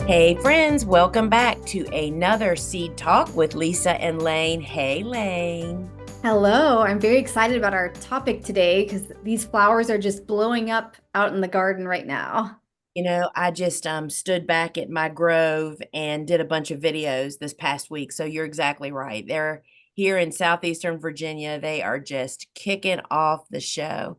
Hey friends, welcome back to another Seed Talk with Lisa and Layne. Hey Layne. Hello, I'm very excited about our topic today because these flowers are just blowing up out in the garden right now. I just stood back at my grove and did a bunch of videos this past week. So you're exactly right. They're here in southeastern Virginia. They are just kicking off the show.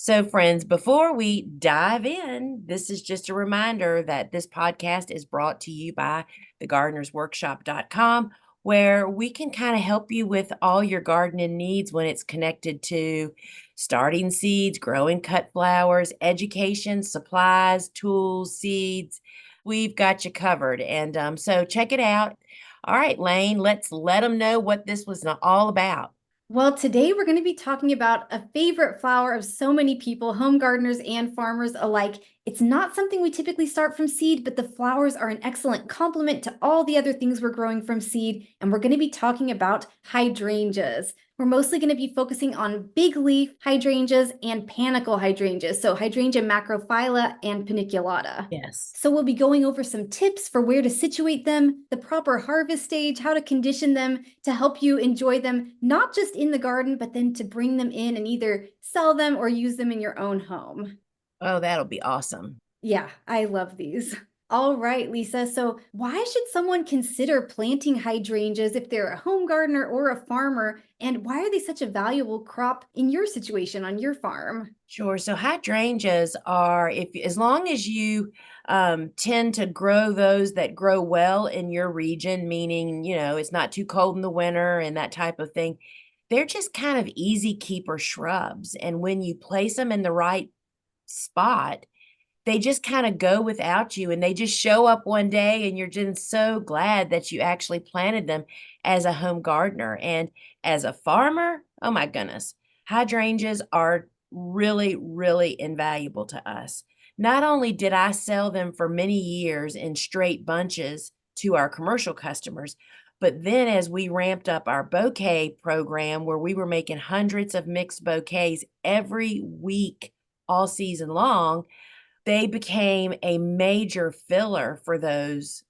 So, friends, before we dive in, this is just a reminder that this podcast is brought to you by thegardenersworkshop.com, where we can kind of help you with all your gardening needs when it's connected to starting seeds, growing cut flowers, education, supplies, tools, seeds. We've got you covered. And so check it out. All right, Layne, let's let them know what this was all about. Well, today we're going to be talking about a favorite flower of so many people, home gardeners and farmers alike. It's not something we typically start from seed, but the flowers are an excellent complement to all the other things we're growing from seed. And we're going to be talking about hydrangeas. We're mostly going to be focusing on big leaf hydrangeas and panicle hydrangeas, so hydrangea macrophylla and paniculata. Yes. So we'll be going over some tips for where to situate them, the proper harvest stage, how to condition them to help you enjoy them, not just in the garden, but then to bring them in and either sell them or use them in your own home. Oh, that'll be awesome. Yeah, I love these. All right, Lisa. So, why should someone consider planting hydrangeas if they're a home gardener or a farmer? And why are they such a valuable crop in your situation on your farm? Sure. So hydrangeas are, if as long as you tend to grow those that grow well in your region, meaning, it's not too cold in the winter and that type of thing, they're just kind of easy keeper shrubs. And when you place them in the right spot, they just kind of go without you and they just show up one day and you're just so glad that you actually planted them as a home gardener. And as a farmer, oh my goodness, hydrangeas are really, really invaluable to us. Not only did I sell them for many years in straight bunches to our commercial customers, but then as we ramped up our bouquet program where we were making hundreds of mixed bouquets every week all season long, they became a major filler for those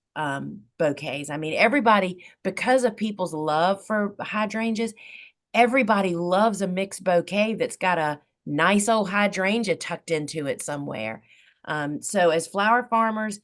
bouquets. I mean, everybody, because of people's love for hydrangeas, everybody loves a mixed bouquet that's got a nice old hydrangea tucked into it somewhere. So as flower farmers,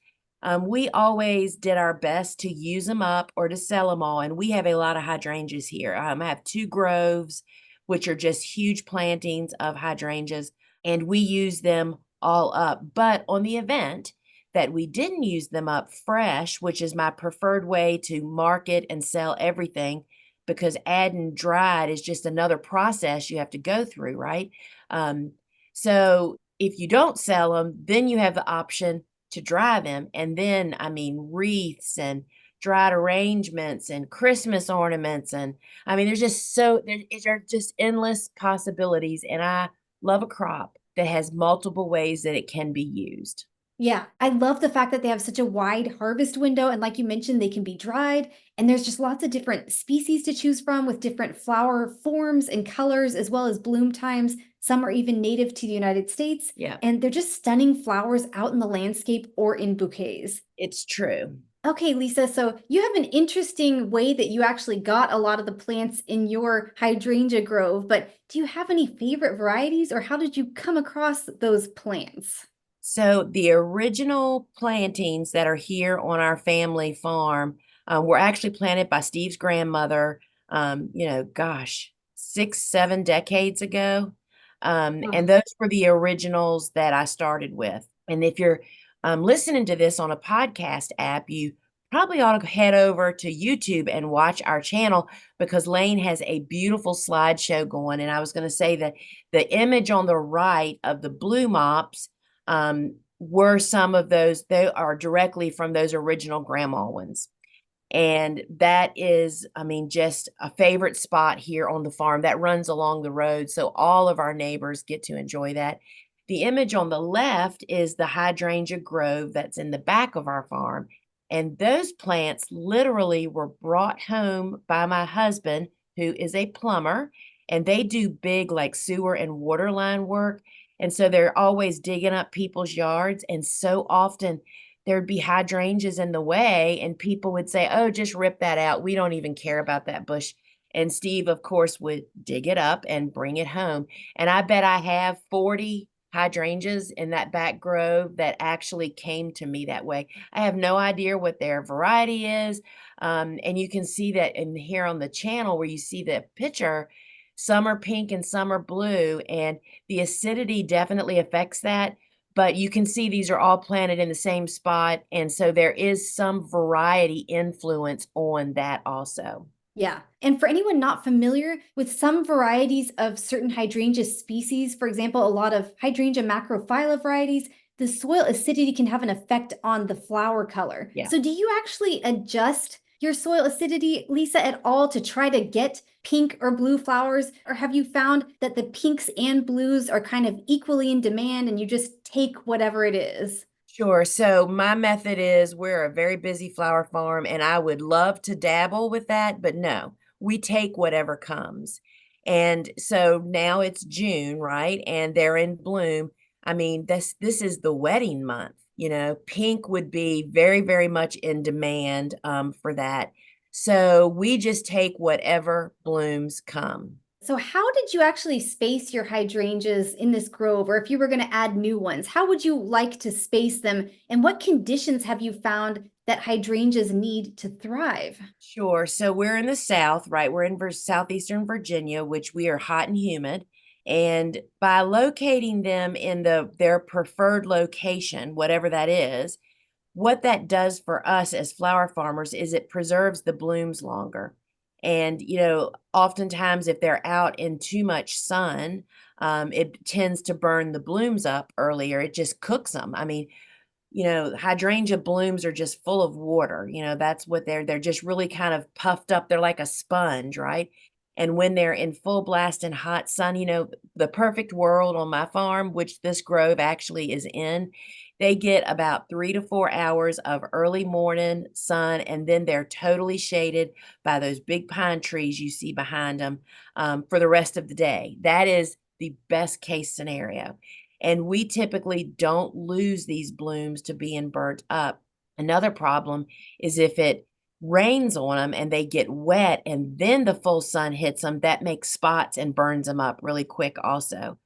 we always did our best to use them up or to sell them all. And we have a lot of hydrangeas here. I have two groves, which are just huge plantings of hydrangeas, and we use them all up. But on the event that we didn't use them up fresh, which is my preferred way to market and sell everything, because adding dried is just another process you have to go through, right? Um, so if you don't sell them, then you have the option to dry them. And then, I mean, wreaths and dried arrangements and Christmas ornaments. And I mean, there are just endless possibilities. And I love a crop that has multiple ways that it can be used. Yeah, I love the fact that they have such a wide harvest window. And like you mentioned, they can be dried. And there's just lots of different species to choose from with different flower forms and colors, as well as bloom times. Some are even native to the United States. Yeah, And they're just stunning flowers out in the landscape or in bouquets. it's true. Okay, Lisa, so you have an interesting way that you actually got a lot of the plants in your hydrangea grove, but do you have any favorite varieties or how did you come across those plants? So the original plantings that are here on our family farm were actually planted by Steve's grandmother, gosh, 6, 7 decades ago. And Oh, those were the originals that I started with. And if you're listening to this on a podcast app, you probably ought to head over to YouTube and watch our channel because Layne has a beautiful slideshow going. And I was going to say that the image on the right of the blue mops were some of those, they are directly from those original grandma ones. And that is, I mean, just a favorite spot here on the farm that runs along the road. So all of our neighbors get to enjoy that. The image on the left is the hydrangea grove that's in the back of our farm. And those plants literally were brought home by my husband, who is a plumber, and they do big like sewer and water line work. And so they're always digging up people's yards. And so often there'd be hydrangeas in the way, and people would say, "Oh, just rip that out. We don't even care about that bush." And Steve, of course, would dig it up and bring it home. And I bet I have 40 hydrangeas in that back grove that actually came to me that way. I have no idea what their variety is. And you can see that in here on the channel where you see the picture, some are pink and some are blue, and the acidity definitely affects that. But you can see these are all planted in the same spot, and so there is some variety influence on that also. Yeah. And for anyone not familiar with some varieties of certain hydrangea species, for example, a lot of hydrangea macrophylla varieties, the soil acidity can have an effect on the flower color. Yeah. So, do you actually adjust your soil acidity, Lisa, at all to try to get pink or blue flowers? Or have you found that the pinks and blues are kind of equally in demand and you just take whatever it is? Sure. So my method is we're a very busy flower farm, and I would love to dabble with that, but no, we take whatever comes. And so now it's June, right? And they're in bloom. I mean, this is the wedding month. Pink would be very, very much in demand for that. So we just take whatever blooms come. So, how did you actually space your hydrangeas in this grove? Or if you were going to add new ones, how would you like to space them? And what conditions have you found that hydrangeas need to thrive? Sure. So we're in the South, right? We're in southeastern Virginia, which we are hot and humid. And by locating them in their preferred location, whatever that is, what that does for us as flower farmers is it preserves the blooms longer. And, oftentimes if they're out in too much sun, it tends to burn the blooms up earlier. It just cooks them. I mean, hydrangea blooms are just full of water. That's what they're just really kind of puffed up. They're like a sponge, right? And when they're in full blast and hot sun, the perfect world on my farm, which this grove actually is in, they get about 3 to 4 hours of early morning sun, and then they're totally shaded by those big pine trees you see behind them for the rest of the day. That is the best case scenario. And we typically don't lose these blooms to being burnt up. Another problem is if it rains on them and they get wet and then the full sun hits them, that makes spots and burns them up really quick also.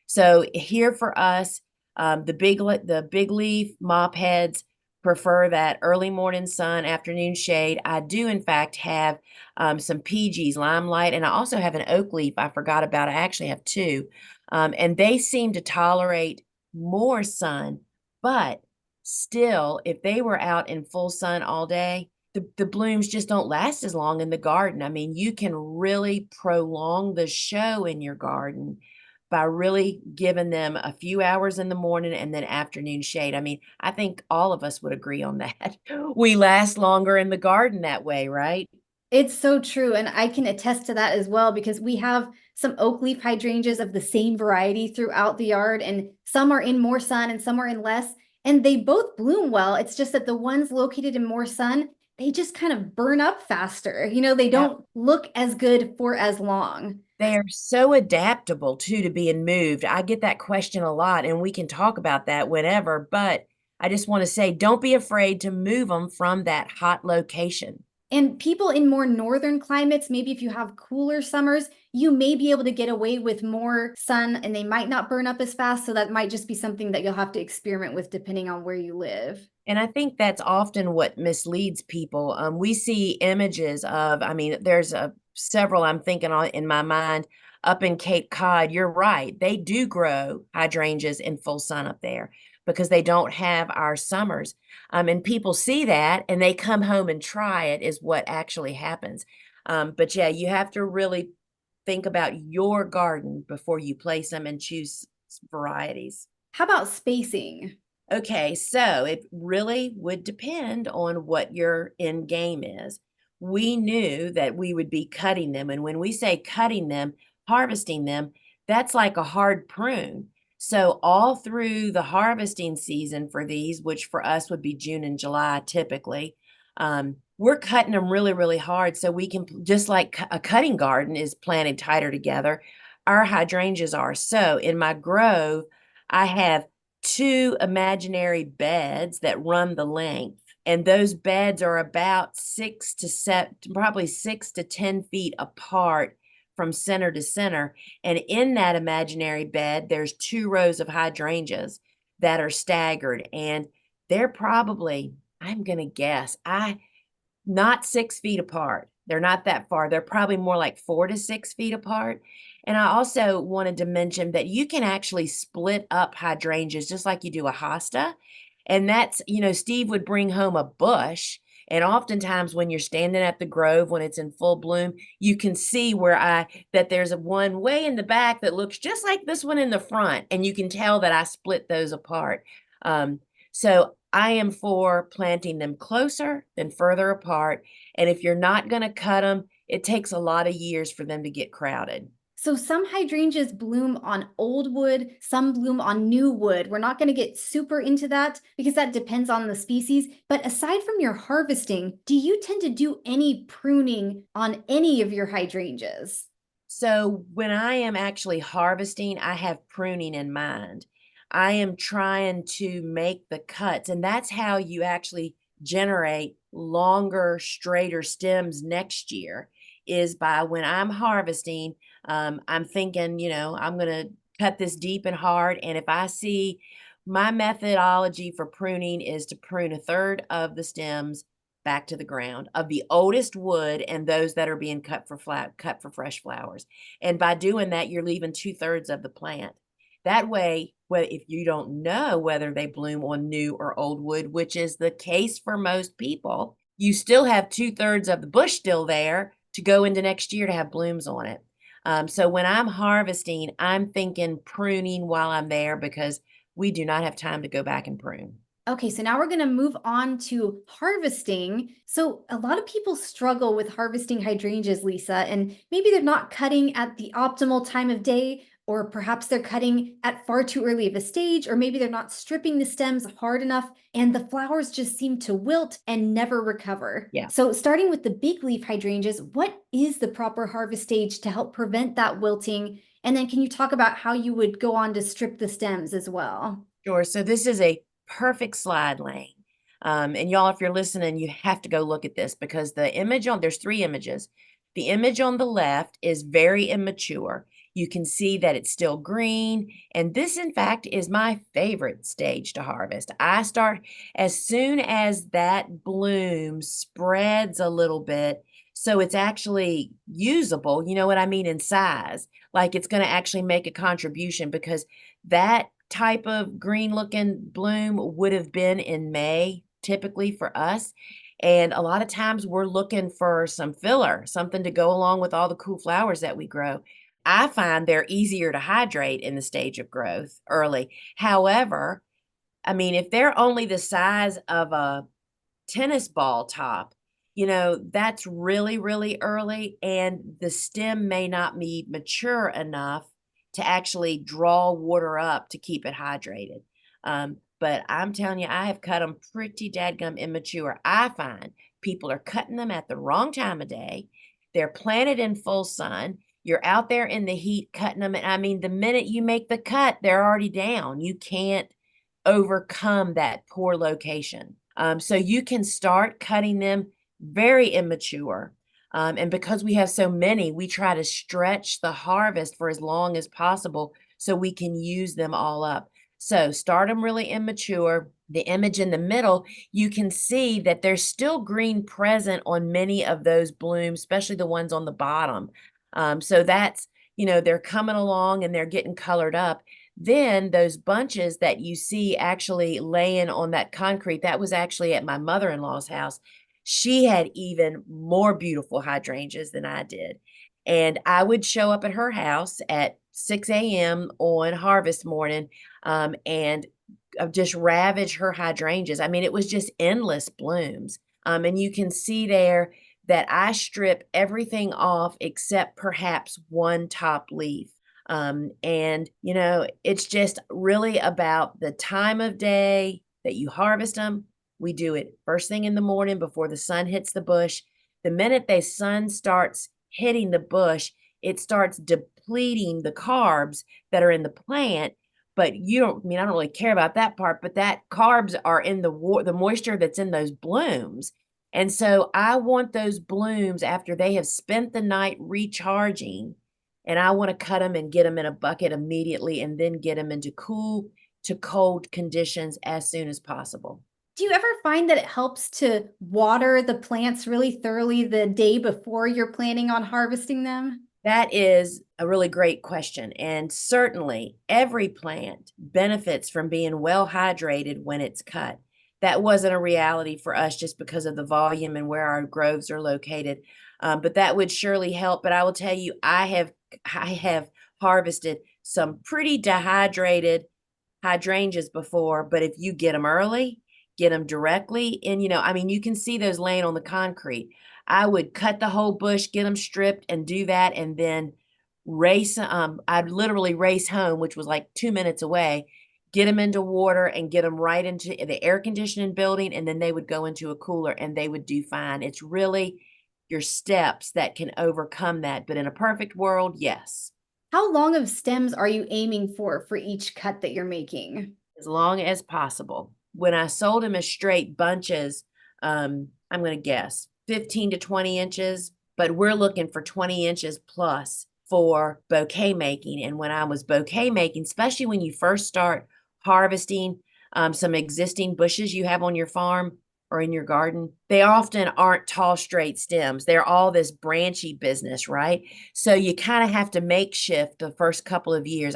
So here for us, the big leaf mop heads prefer that early morning sun, afternoon shade. I do in fact have some PGs, limelight, and I also have an oak leaf I forgot about. I actually have two. And they seem to tolerate more sun, but still, if they were out in full sun all day, the blooms just don't last as long in the garden. I mean, you can really prolong the show in your garden by really giving them a few hours in the morning and then afternoon shade. I mean, I think all of us would agree on that. We last longer in the garden that way, right? It's so true. And I can attest to that as well because we have some oak leaf hydrangeas of the same variety throughout the yard, and some are in more sun and some are in less. And they both bloom well. It's just that the ones located in more sun, they just kind of burn up faster. They Yeah. don't look as good for as long. They are so adaptable too to being moved. I get that question a lot, and we can talk about that whenever, but I just want to say don't be afraid to move them from that hot location. And people in more northern climates, maybe if you have cooler summers, you may be able to get away with more sun and they might not burn up as fast. So that might just be something that you'll have to experiment with depending on where you live. And I think that's often what misleads people. We see images of, I mean, there's several I'm thinking on in my mind up in Cape Cod. You're right. They do grow hydrangeas in full sun up there because they don't have our summers. And people see that and they come home and try it, is what actually happens. But yeah, you have to really think about your garden before you place them and choose varieties. How about spacing? Okay, so it really would depend on what your end game is. We knew that we would be cutting them, and when we say cutting them, harvesting them, that's like a hard prune. So all through the harvesting season for these, which for us would be June and July typically, we're cutting them really, really hard so we can, just like a cutting garden is planted tighter together, our hydrangeas are. So in my grove, I have two imaginary beds that run the length. And those beds are about 6 to 7, probably 6 to 10 feet apart from center to center. And in that imaginary bed, there's 2 rows of hydrangeas that are staggered. And they're probably, I'm going to guess, not 6 feet apart. They're not that far. They're probably more like 4 to 6 feet apart. And I also wanted to mention that you can actually split up hydrangeas just like you do a hosta. And that's, Steve would bring home a bush. And oftentimes when you're standing at the grove, when it's in full bloom, you can see that there's one way in the back that looks just like this one in the front. And you can tell that I split those apart. So I am for planting them closer than further apart. And if you're not going to cut them, it takes a lot of years for them to get crowded. So some hydrangeas bloom on old wood, some bloom on new wood. We're not going to get super into that because that depends on the species. But aside from your harvesting, do you tend to do any pruning on any of your hydrangeas? So when I am actually harvesting, I have pruning in mind. I am trying to make the cuts, and that's how you actually generate longer, straighter stems next year, is by when I'm harvesting, I'm thinking, I'm going to cut this deep and hard. And if I see, my methodology for pruning is to prune a third of the stems back to the ground of the oldest wood and those that are being cut for fresh flowers. And by doing that, you're leaving 2/3 of the plant. That way, if you don't know whether they bloom on new or old wood, which is the case for most people, you still have 2/3 of the bush still there to go into next year to have blooms on it. So when I'm harvesting, I'm thinking pruning while I'm there because we do not have time to go back and prune. Okay, so now we're going to move on to harvesting. So a lot of people struggle with harvesting hydrangeas, Lisa, and maybe they're not cutting at the optimal time of day, or perhaps they're cutting at far too early of a stage, or maybe they're not stripping the stems hard enough, and the flowers just seem to wilt and never recover. Yeah. So starting with the big leaf hydrangeas, what is the proper harvest stage to help prevent that wilting? And then can you talk about how you would go on to strip the stems as well? Sure. So this is a perfect slide, Layne. And y'all, if you're listening, you have to go look at this because there's 3 images. The image on the left is very immature. You can see that it's still green. And this, in fact, is my favorite stage to harvest. I start as soon as that bloom spreads a little bit. So it's actually usable, you know what I mean, in size. Like it's going to actually make a contribution because that type of green looking bloom would have been in May, typically for us. And a lot of times we're looking for some filler, something to go along with all the cool flowers that we grow. I find they're easier to hydrate in the stage of growth early. However, I mean, if they're only the size of a tennis ball top, that's really, really early, and the stem may not be mature enough to actually draw water up to keep it hydrated. But I'm telling you, I have cut them pretty dadgum immature. I find people are cutting them at the wrong time of day. They're planted in full sun. You're out there in the heat cutting them. And I mean, the minute you make the cut, they're already down. You can't overcome that poor location. So you can start cutting them very immature. And because we have so many, we try to stretch the harvest for as long as possible so we can use them all up. So start them really immature. The image in the middle, you can see that there's still green present on many of those blooms, especially the ones on the bottom. So that's, they're coming along and they're getting colored up. Then those bunches that you see actually laying on that concrete, that was actually at my mother-in-law's house. She had even more beautiful hydrangeas than I did. And I would show up at her house at 6 a.m. on harvest morning and just ravage her hydrangeas. I mean, it was just endless blooms. And you can see there that I strip everything off except perhaps one top leaf. And, it's just really about the time of day that you harvest them. We do it first thing in the morning before the sun hits the bush. The minute the sun starts hitting the bush, it starts depleting the carbs that are in the plant. but you don't, I mean, I don't really care about that part, but that carbs are in the moisture that's in those blooms. And so I want those blooms after they have spent the night recharging, and I want to cut them and get them in a bucket immediately and then get them into cool to cold conditions as soon as possible. Do you ever find that it helps to water the plants really thoroughly the day before you're planning on harvesting them? That is a really great question. And certainly every plant benefits from being well hydrated when it's cut. That wasn't a reality for us just because of the volume and where our groves are located. But that would surely help. But I will tell you, I have harvested some pretty dehydrated hydrangeas before, but if you get them early, get them directly, and I mean, you can see those laying on the concrete. I would cut the whole bush, get them stripped, and do that, and then race. I'd literally race home, which was like 2 minutes away, get them into water, and get them right into the air conditioning building, and then they would go into a cooler, and they would do fine. It's really your steps that can overcome that. But in a perfect world, yes. How long of stems are you aiming for each cut that you're making? As long as possible. When I sold them as straight bunches, I'm going to guess 15 to 20 inches, but we're looking for 20 inches plus for bouquet making. And when I was bouquet making, especially when you first start harvesting some existing bushes you have on your farm or in your garden, they often aren't tall, straight stems. They're all this branchy business, right? So you kind of have to makeshift the first couple of years.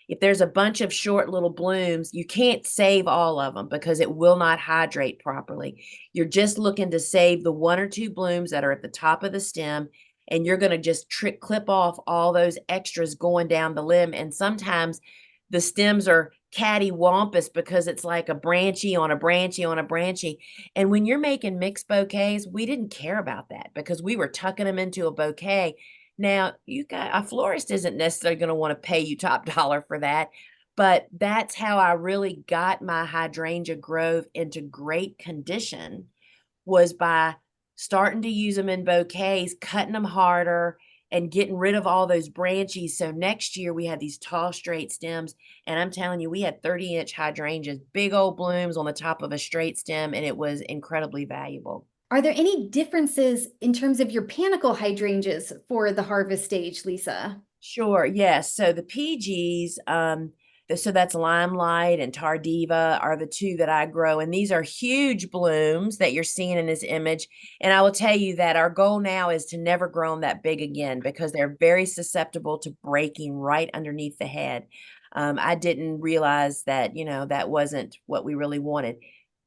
If there's a bunch of short little blooms, you can't save all of them because it will not hydrate properly. You're just looking to save the one or two blooms that are at the top of the stem, and you're going to just clip off all those extras going down the limb. And sometimes the stems are cattywampus because it's like a branchy on a branchy on a branchy. And when you're making mixed bouquets, we didn't care about that because we were tucking them into a bouquet. Now, you got a florist isn't necessarily going to want to pay you top dollar for that, but that's how I really got my hydrangea grove into great condition, was by starting to use them in bouquets, cutting them harder, and getting rid of all those branchies. So next year we had these tall, straight stems, and I'm telling you, we had 30-inch hydrangeas, big old blooms on the top of a straight stem, and it was incredibly valuable. Are there any differences in terms of your panicle hydrangeas for the harvest stage, Lisa? Sure, yes. So the PGs, so that's Limelight and Tardiva are the two that I grow, and these are huge blooms that you're seeing in this image. And I will tell you that our goal now is to never grow them that big again because they're very susceptible to breaking right underneath the head. I didn't realize that, that wasn't what we really wanted.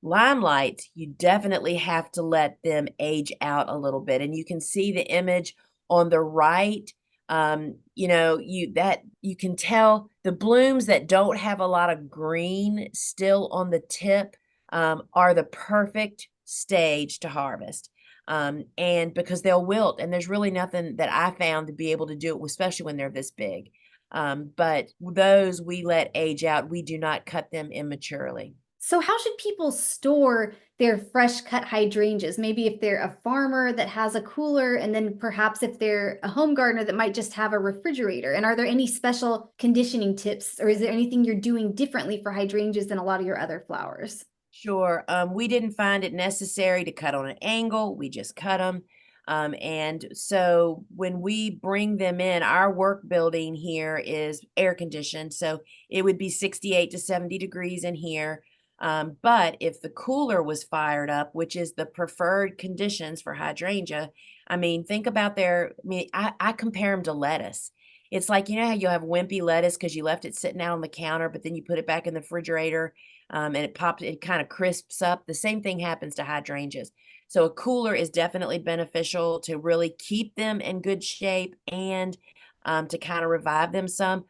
Limelight, you definitely have to let them age out a little bit, and you can see the image on the right. You can tell the blooms that don't have a lot of green still on the tip are the perfect stage to harvest. And because they'll wilt, and there's really nothing that I found to be able to do it, especially when they're this big. But those we let age out. We do not cut them immaturely. So how should people store their fresh cut hydrangeas? Maybe if they're a farmer that has a cooler, and then perhaps if they're a home gardener that might just have a refrigerator. And are there any special conditioning tips, or is there anything you're doing differently for hydrangeas than a lot of your other flowers? Sure. We didn't find it necessary to cut on an angle. We just cut them. And so when we bring them in, our work building here is air conditioned. So it would be 68 to 70 degrees in here. But if the cooler was fired up, which is the preferred conditions for hydrangea, I mean, think about I compare them to lettuce. It's like, how you'll have wimpy lettuce because you left it sitting out on the counter, but then you put it back in the refrigerator, and it kind of crisps up. The same thing happens to hydrangeas. So a cooler is definitely beneficial to really keep them in good shape and to kind of revive them some.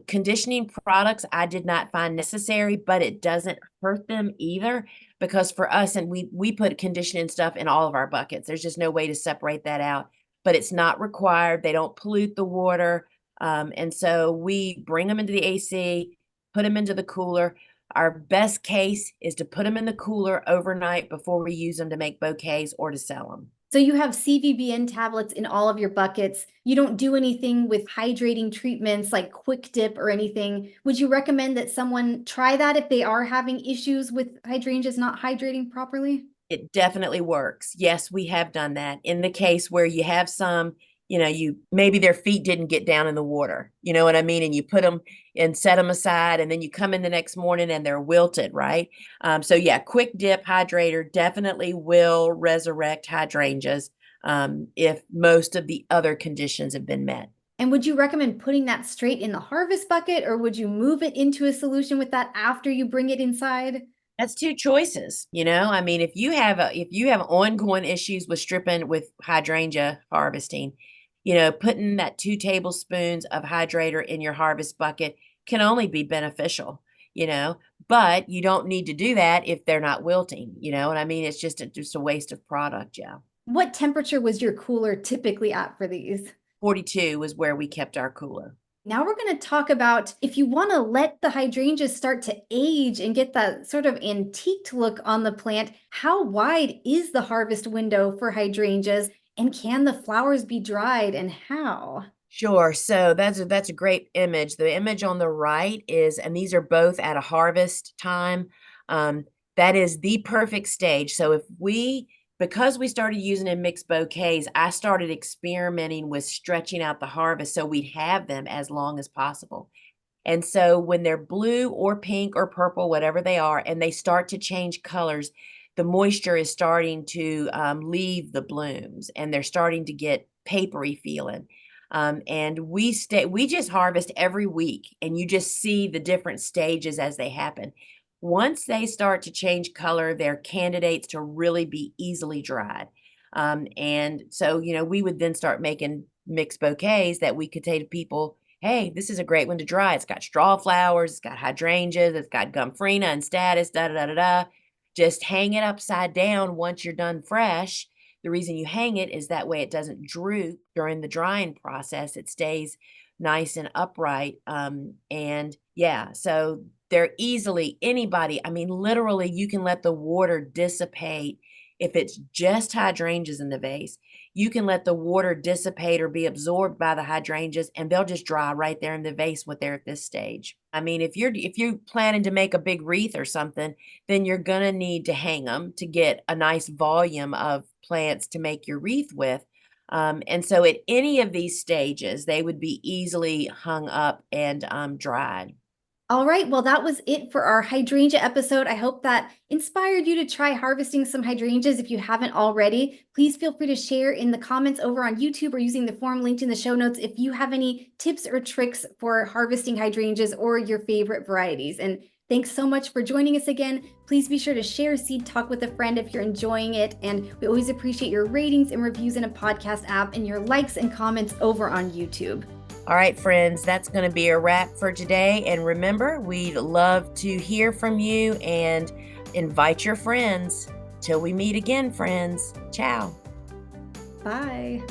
Conditioning products I did not find necessary, but it doesn't hurt them either because for us, and we put conditioning stuff in all of our buckets. There's just no way to separate that out, but it's not required. They don't pollute the water. And so we bring them into the AC, put them into the cooler. Our best case is to put them in the cooler overnight before we use them to make bouquets or to sell them. So you have CVBN tablets in all of your buckets. You don't do anything with hydrating treatments like quick dip or anything. Would you recommend that someone try that if they are having issues with hydrangeas not hydrating properly? It definitely works. Yes, we have done that. In the case where you have some, you maybe their feet didn't get down in the water. You know what I mean? And you put them and set them aside, and then you come in the next morning and they're wilted, right? So yeah, quick dip hydrator definitely will resurrect hydrangeas if most of the other conditions have been met. And would you recommend putting that straight in the harvest bucket, or would you move it into a solution with that after you bring it inside? That's two choices, you know? I mean, if you have ongoing issues with stripping with hydrangea harvesting, putting that 2 tablespoons of hydrator in your harvest bucket can only be beneficial, you know? But you don't need to do that if they're not wilting, you know what I mean? It's just a waste of product, yeah. What temperature was your cooler typically at for these? 42 was where we kept our cooler. Now we're going to talk about if you want to let the hydrangeas start to age and get that sort of antiqued look on the plant, how wide is the harvest window for hydrangeas? And can the flowers be dried and how? Sure. So that's a great image. The image on the right is, and these are both at a harvest time. Um, that is the perfect stage. So because we started using in mixed bouquets, I started experimenting with stretching out the harvest so we'd have them as long as possible. And so when they're blue or pink or purple, whatever they are, and they start to change colors, the moisture is starting to leave the blooms and they're starting to get papery feeling. And we just harvest every week and you just see the different stages as they happen. Once they start to change color, they're candidates to really be easily dried. And so, we would then start making mixed bouquets that we could say to people, hey, this is a great one to dry. It's got straw flowers, it's got hydrangeas, it's got gomphrena and status, da da da da da. Just hang it upside down once you're done fresh. The reason you hang it is that way it doesn't droop during the drying process. It stays nice and upright. And yeah, so they're easily anybody. I mean, literally, you can let the water dissipate if it's just hydrangeas in the vase. You can let the water dissipate or be absorbed by the hydrangeas, and they'll just dry right there in the vase when they're at this stage. I mean, if you're planning to make a big wreath or something, then you're gonna need to hang them to get a nice volume of plants to make your wreath with. And so at any of these stages, they would be easily hung up and dried. All right, well, that was it for our hydrangea episode. I hope that inspired you to try harvesting some hydrangeas if you haven't already. Please feel free to share in the comments over on YouTube or using the form linked in the show notes if you have any tips or tricks for harvesting hydrangeas or your favorite varieties. And thanks so much for joining us again. Please be sure to share Seed Talk with a friend if you're enjoying it. And we always appreciate your ratings and reviews in a podcast app and your likes and comments over on YouTube. All right, friends, that's going to be a wrap for today. And remember, we'd love to hear from you and invite your friends. Till we meet again, friends. Ciao. Bye.